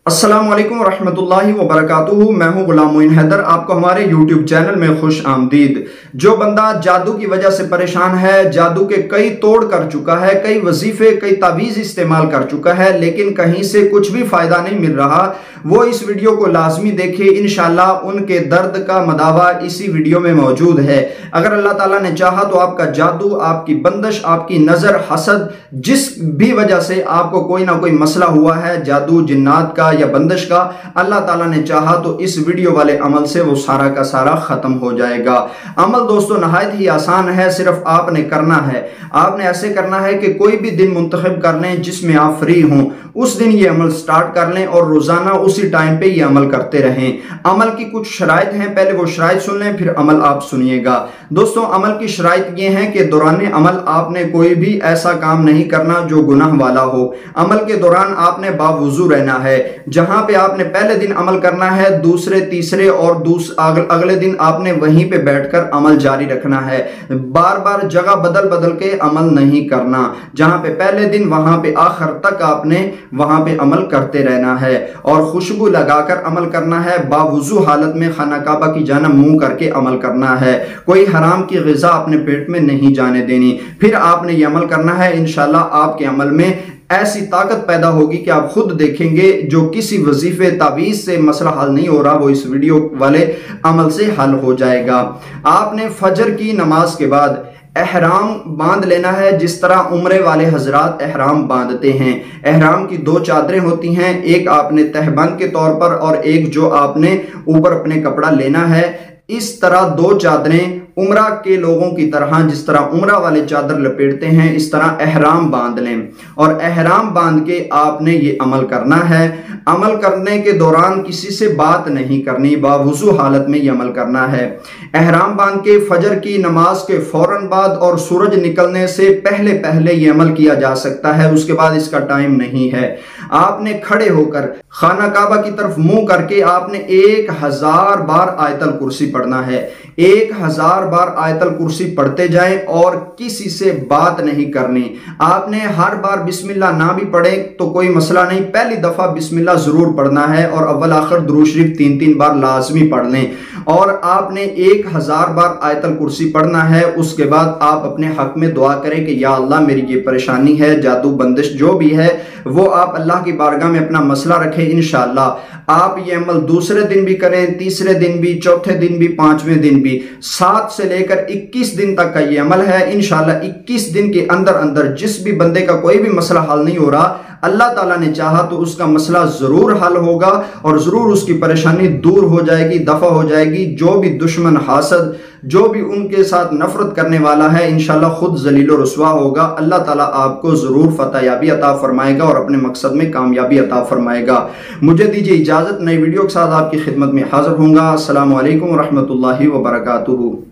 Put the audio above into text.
السلام علیکم ورحمۃ اللہ وبرکاتہ۔ میں ہوں غلام معین حیدر، آپ کو ہمارے یوٹیوب چینل میں خوش آمدید۔ جو بندہ جادو کی وجہ سے پریشان ہے، جادو کے کئی توڑ کر چکا ہے، کئی وظیفے کئی تعویذ استعمال کر چکا ہے، لیکن کہیں سے کچھ بھی فائدہ نہیں مل رہا، وہ اس ویڈیو کو لازمی دیکھے۔ انشاءاللہ ان کے درد کا مداوا اسی ویڈیو میں موجود ہے۔ اگر اللہ تعالیٰ نے چاہا تو آپ کا جادو، آپ کی بندش، آپ کی نظر، حسد، جس بھی وجہ سے آپ کو کوئی نہ کوئی مسئلہ ہوا ہے، جادو جنات کا یا بندش کا، اللہ تعالیٰ نے چاہا تو اس ویڈیو والے عمل سے وہ سارا کا سارا ختم ہو جائے گا۔ عمل دوستو نہایت ہی آسان ہے، صرف آپ نے کرنا ہے، آپ نے ایسے کرنا ہے کہ کوئی بھی دن منتخب کر لیں جس میں آپ فری ہوں، اس دن یہ عمل سٹارٹ کر لیں اور روزانہ اسی ٹائم پہ یہ عمل کرتے رہیں۔ عمل کی کچھ شرائط ہیں، پہلے وہ شرائط سن لیں پھر عمل آپ سنیے گا۔ دوستو عمل کی شرائط یہ ہیں کہ دوران عمل آپ نے کوئی بھی ایسا کام نہیں کرنا جو گناہ والا ہو۔ عمل کے دوران آپ نے باوضو رہنا ہے۔ جہاں پہ آپ نے پہلے دن عمل کرنا ہے، دوسرے تیسرے اور اگلے دن آپ نے وہیں پہ بیٹھ کر عمل جاری رکھنا ہے۔ بار بار جگہ بدل بدل کے عمل نہیں کرنا، جہاں پہ پہلے دن وہاں پہ آخر تک آپ نے وہاں پہ عمل کرتے رہنا ہے، اور خوشبو لگا کر عمل کرنا ہے۔ باوضو حالت میں خانہ کعبہ کی جانب منہ کر کے عمل کرنا ہے، کوئی حرام کی غذا اپنے پیٹ میں نہیں جانے دینی۔ پھر آپ نے یہ عمل کرنا ہے، انشاءاللہ آپ کے عمل میں ایسی طاقت پیدا ہوگی کہ آپ خود دیکھیں گے جو کسی وظیفے تعویذ سے مسئلہ حل نہیں ہو رہا وہ اس ویڈیو والے عمل سے حل ہو جائے گا۔ آپ نے فجر کی نماز کے بعد احرام باندھ لینا ہے، جس طرح عمرے والے حضرات احرام باندھتے ہیں۔ احرام کی دو چادریں ہوتی ہیں، ایک آپ نے تہبند کے طور پر اور ایک جو آپ نے اوپر اپنے کپڑا لینا ہے۔ اس طرح دو چادریں عمرہ کے لوگوں کی طرح، جس طرح عمرہ والے چادر لپیٹتے ہیں، اس طرح احرام باندھ لیں، اور احرام باندھ کے آپ نے یہ عمل کرنا ہے۔ عمل کرنے کے دوران کسی سے بات نہیں کرنی، باوضو حالت میں یہ عمل کرنا ہے۔ احرام باندھ کے فجر کی نماز کے فوراً بعد اور سورج نکلنے سے پہلے یہ عمل کیا جا سکتا ہے، اس کے بعد اس کا ٹائم نہیں ہے۔ آپ نے کھڑے ہو کر خانہ کعبہ کی طرف منہ کر کے آپ نے 1000 بار آیت الکرسی پڑھنا ہے۔ 1000 بار آیت الکرسی پڑھتے جائیں اور کسی سے بات نہیں کرنی۔ آپ نے ہر بار بسم اللہ نہ بھی پڑھے تو کوئی مسئلہ نہیں، پہلی دفعہ بسم اللہ ضرور پڑھنا ہے، اور اول آخر درود شریف 3 بار لازمی پڑھ لیں، اور آپ نے 1000 بار آیت الکرسی پڑھنا ہے۔ اس کے بعد آپ اپنے حق میں دعا کریں کہ یا اللہ میری یہ پریشانی ہے، جادو بندش جو بھی ہے وہ آپ اللہ کی بارگاہ میں اپنا مسئلہ رکھیں۔ انشاءاللہ آپ یہ عمل دوسرے دن بھی کریں، تیسرے دن بھی، چوتھے دن بھی، 5ویں دن بھی، 7 سے لے کر 21 دن تک کا یہ عمل ہے۔ انشاءاللہ 21 دن کے اندر جس بھی بندے کا کوئی بھی مسئلہ حل نہیں ہو رہا، اللہ تعالیٰ نے چاہا تو اس کا مسئلہ ضرور حل ہوگا، اور ضرور اس کی پریشانی دور ہو جائے گی، دفع ہو جائے گی۔ جو بھی دشمن حاسد، جو بھی ان کے ساتھ نفرت کرنے والا ہے، انشاءاللہ خود ذلیل و رسوا ہوگا۔ اللہ تعالیٰ آپ کو ضرور فتح یابی عطا فرمائے گا اور اپنے مقصد میں کامیابی عطا فرمائے گا۔ مجھے دیجیے اجازت، نئی ویڈیو کے ساتھ آپ کی خدمت میں حاضر ہوں گا۔ السلام علیکم ورحمۃ اللہ وبرکاتہ۔